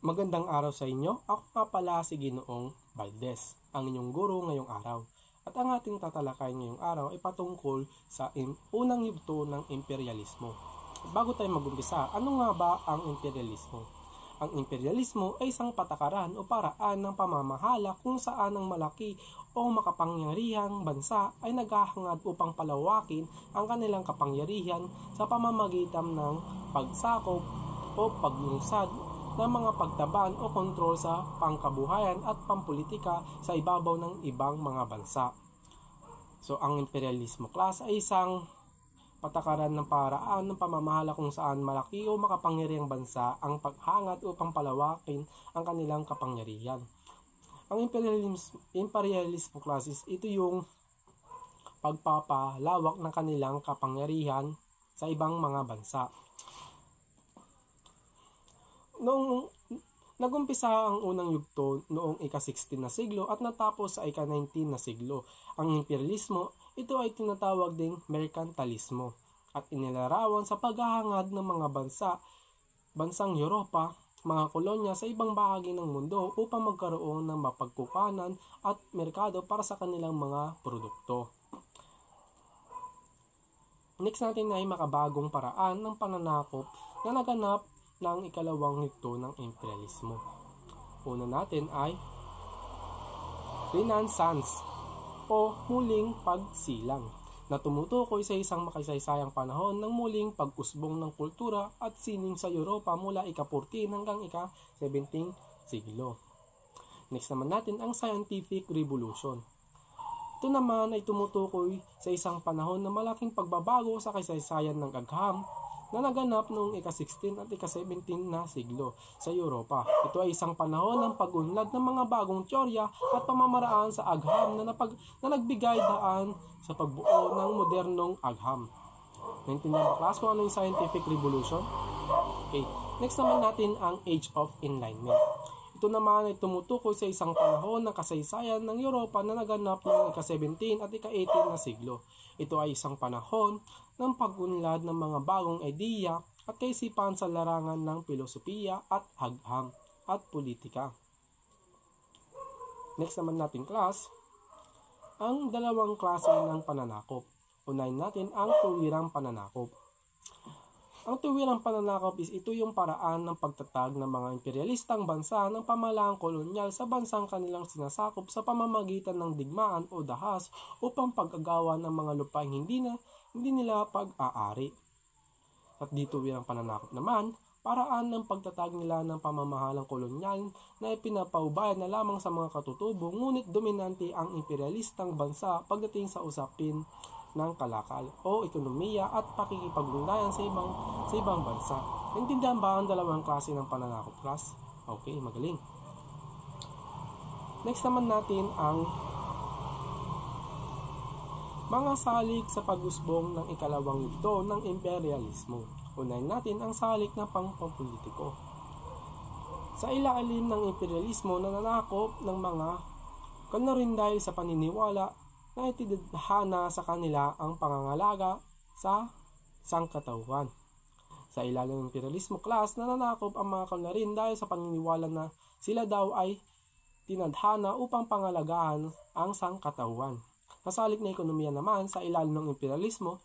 Magandang araw sa inyo. Ako nga pala si Ginoong Valdez, ang inyong guro ngayong araw. At ang ating tatalakayin ngayong araw ay patungkol sa unang yugto ng imperialismo. Bago tayo mag-umpisa, ano nga ba ang imperialismo? Ang imperialismo ay isang patakaran o paraan ng pamamahala kung saan ang malaki o makapangyarihang bansa ay naghahangad upang palawakin ang kanilang kapangyarihan sa pamamagitan ng pagsakop o paglungsad ng mga pagtaban o kontrol sa pangkabuhayan at pampolitika sa ibabaw ng ibang mga bansa. So, ang imperialismo class ay isang patakaran ng paraan ng pamamahala kung saan malaki o makapangyarihang bansa ang paghangad upang palawakin ang kanilang kapangyarihan. Ang imperialismo classes, ito yung pagpapalawak ng kanilang kapangyarihan sa ibang mga bansa. Noong nagumpisa ang unang yugto noong ika-16 na siglo at natapos sa ika-19 na siglo, ang imperialismo, ito ay tinatawag ding merkantilismo at inilarawan sa paghahangad ng mga bansang Europa, mga kolonya sa ibang bahagi ng mundo upang magkaroon ng mapagkukuhanan at merkado para sa kanilang mga produkto. Next natin ay makabagong paraan ng pananakop na naganap ng ikalawang yugto ng imperialismo. Una natin ay Renaissance o muling pagsilang na tumutukoy sa isang makasaysayang panahon ng muling pag-usbong ng kultura at sining sa Europa mula ika-14 hanggang ika-17 siglo. Next naman natin ang Scientific Revolution. Ito naman ay tumutukoy sa isang panahon na malaking pagbabago sa kasaysayan ng agham na naganap noong ika-16 at ika-17 na siglo sa Europa. Ito ay isang panahon ng pag-unlad ng mga bagong teorya at pamamaraan sa agham na nagbigay daan sa pagbuo ng modernong agham. Naintindihan ba class kung ano yung Scientific Revolution? Okay. Next naman natin ang Age of Enlightenment. Ito naman ay tumutukoy sa isang panahon ng kasaysayan ng Europa na naganap noong ika-17 at ika-18 na siglo. Ito ay isang panahon ng pag-unlad ng mga bagong ideya at kaisipan sa larangan ng filosofiya at agham at politika. Next naman natin class, ang dalawang klase ng pananakop. Unahin natin ang tuwirang pananakop. Ang tuwirang pananakop is ito yung paraan ng pagtatag ng mga imperialistang bansa ng pamahalaang kolonyal sa bansang kanilang sinasakop sa pamamagitan ng digmaan o dahas upang pag-agawan ng mga lupaing hindi nila pag-aari. At dito tuwirang pananakop naman, paraan ng pagtatag nila ng pamamahalang kolonyal na ipinapaubayan na lamang sa mga katutubo ngunit dominante ang imperialistang bansa pagdating sa usapin ng kalakal o ekonomiya at pakikipag-ugnayan sa ibang bansa. Naintindihan ba ang dalawang klase ng pananakop class? Okay, magaling. Next naman natin ang mga salik sa pag-usbong ng ikalawang yugto ng imperialismo. Unahin natin ang salik na pampolitiko. Sa ilalim ng imperialismo, nananakop ng mga rin dahil sa paniniwala na itidhana sa kanila ang pangangalaga sa sangkatauhan. Sa ilalim ng imperialismo class, nananakop ang mga kanarin dahil sa paniniwala na sila daw ay tinadhana upang pangalagahan ang sangkatauhan. Sa salik na ekonomiya naman, sa ilalim ng imperialismo,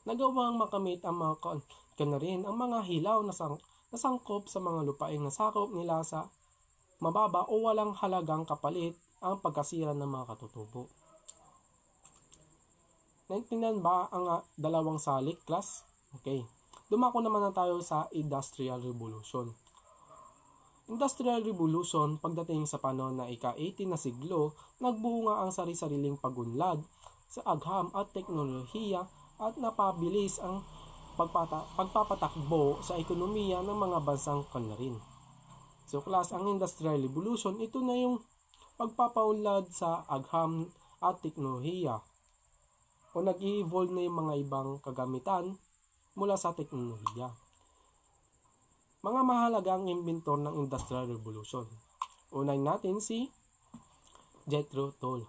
nagawang makamit ang mga kanarin ang mga hilaw na sangkop sa mga lupaing nasakop nila sa mababa o walang halagang kapalit ang pagkasira ng mga katutubo. Naintindihan ba ang dalawang salik class? Okay. Dumako naman na tayo sa Industrial Revolution. Industrial Revolution, pagdating sa panahon na ika-18 na siglo, nagbuo nga ang sari-sariling pagunlad sa agham at teknolohiya at napabilis ang pagpapatakbo sa ekonomiya ng mga bansang kanarin. So class, ang Industrial Revolution, ito na yung pagpapaunlad sa agham at teknolohiya o nag-i-evolve na yung mga ibang kagamitan mula sa teknolohiya. Mga mahalagang inventor ng Industrial Revolution. Unahin natin si Jethro Tull.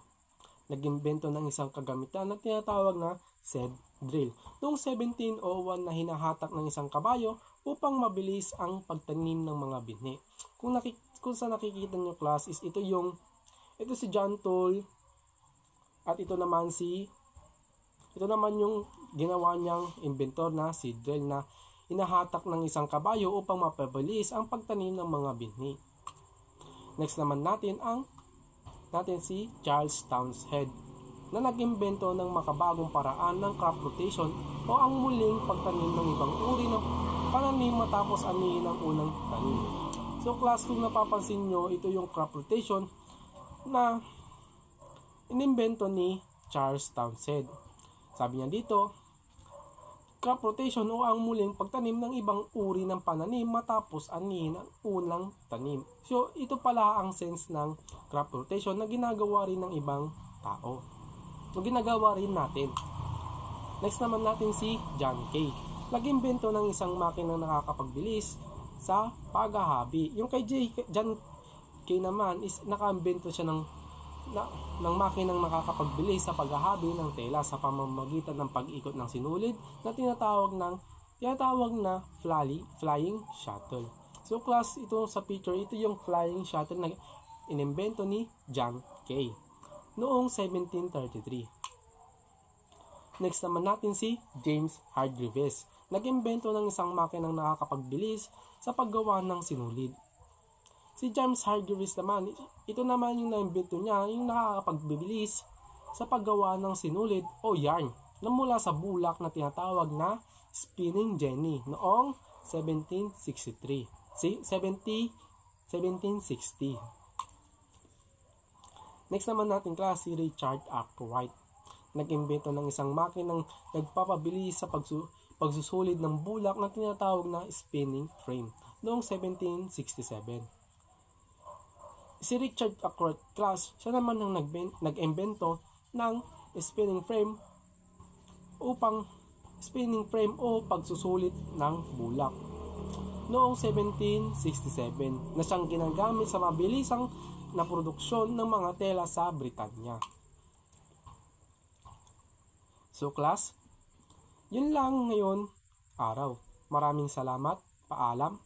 Nag-imbento ng isang kagamitan na tinatawag na seed drill. Noong 1701 na hinahatak ng isang kabayo upang mabilis ang pagtanim ng mga binhi. Kung sa nakikita nyo class is ito si John Toll at ito naman yung ginawa niyang inventor na si Drell na inahatak ng isang kabayo upang mapabilis ang pagtanim ng mga binhi. Next naman natin si Charles Townshend na nag-imbento ng makabagong paraan ng crop rotation o ang muling pagtanim ng ibang uri ng pananim matapos anihin ang unang tanim. So class, kung napapansin nyo, ito yung crop rotation na inimbento ni Charles Townshend. Sabi niya dito, crop rotation o ang muling pagtanim ng ibang uri ng pananim matapos anihin ang unang tanim. So ito pala ang sense ng crop rotation na ginagawa rin ng ibang tao. O ginagawa rin natin. Next naman natin si John Kay. Nag-imbento ng isang makinang nakakapagbilis sa paghahabi. Yung kay John Kay naman is naka-imbento siya ng makinang makakapagbilis sa paghahabi ng tela sa pamamagitan ng pag-ikot ng sinulid na tinatawag na flying shuttle. So class, ito sa picture, ito yung flying shuttle na inimbento ni John Kay noong 1733. Next naman natin si James Hargreaves. Nag-imbento ng isang makinang nakakapagbilis sa paggawa ng sinulid. Si James Hargreaves naman, ito naman yung naimbento niya, yung nakakapagbibilis sa paggawa ng sinulid o yarn na mula sa bulak na tinatawag na spinning jenny noong 1760. Next naman natin class si Richard Arkwright. Nag-imbento ng isang makinang nagpapabilis sa pagsusulid ng bulak na tinatawag na spinning frame noong 1767. Si Richard Arkwright class, siya naman ang nag-imbento ng spinning frame o pagsusulit ng bulak noong 1767 na siyang ginagamit sa mabilisang na produksyon ng mga tela sa Britanya. So class, yun lang ngayon araw. Maraming salamat. Paalam.